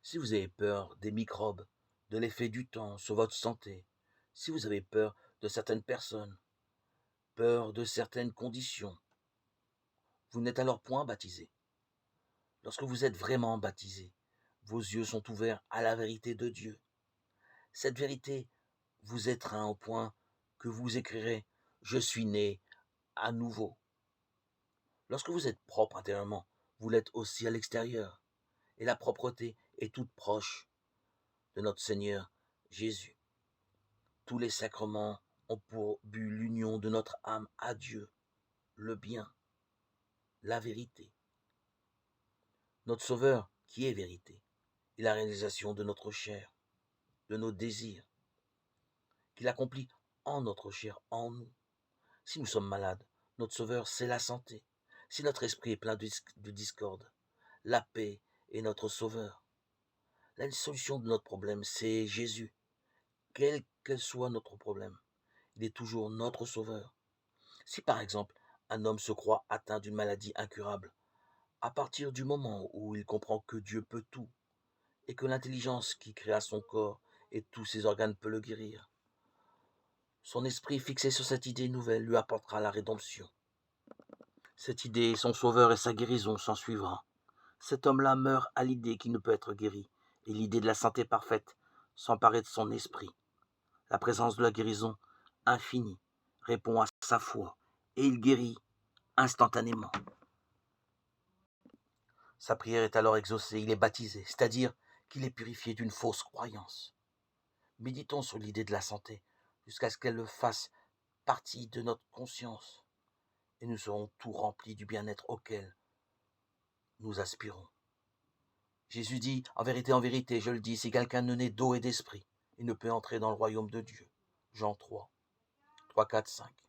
Si vous avez peur des microbes, de l'effet du temps sur votre santé, si vous avez peur de certaines personnes, peur de certaines conditions, vous n'êtes alors point baptisé. Lorsque vous êtes vraiment baptisé, vos yeux sont ouverts à la vérité de Dieu. Cette vérité vous étreint au point que vous écrirez: Je suis né à nouveau. Lorsque vous êtes propre intérieurement, vous l'êtes aussi à l'extérieur. Et la propreté est toute proche de notre Seigneur Jésus. Tous les sacrements ont pour but l'union de notre âme à Dieu, le bien, la vérité. Notre Sauveur, qui est vérité, est la réalisation de notre chair, de nos désirs, qu'il accomplit en notre chair, en nous. Si nous sommes malades, notre Sauveur, c'est la santé. Si notre esprit est plein de discorde, la paix est notre Sauveur. La solution de notre problème, c'est Jésus. Quel que soit notre problème, il est toujours notre Sauveur. Si par exemple, un homme se croit atteint d'une maladie incurable, à partir du moment où il comprend que Dieu peut tout, et que l'intelligence qui créa son corps et tous ses organes peut le guérir, son esprit fixé sur cette idée nouvelle lui apportera la rédemption. Cette idée, son sauveur et sa guérison s'en suivra. Cet homme-là meurt à l'idée qu'il ne peut être guéri, et l'idée de la santé parfaite s'emparer de son esprit. La présence de la guérison infinie répond à sa foi, et il guérit instantanément. Sa prière est alors exaucée, il est baptisé, c'est-à-dire qu'il est purifié d'une fausse croyance. Méditons sur l'idée de la santé, jusqu'à ce qu'elle fasse partie de notre conscience, et nous serons tout remplis du bien-être auquel nous aspirons. Jésus dit, en vérité, je le dis, si quelqu'un ne naît d'eau et d'esprit, il ne peut entrer dans le royaume de Dieu. Jean 3, 3, 4, 5.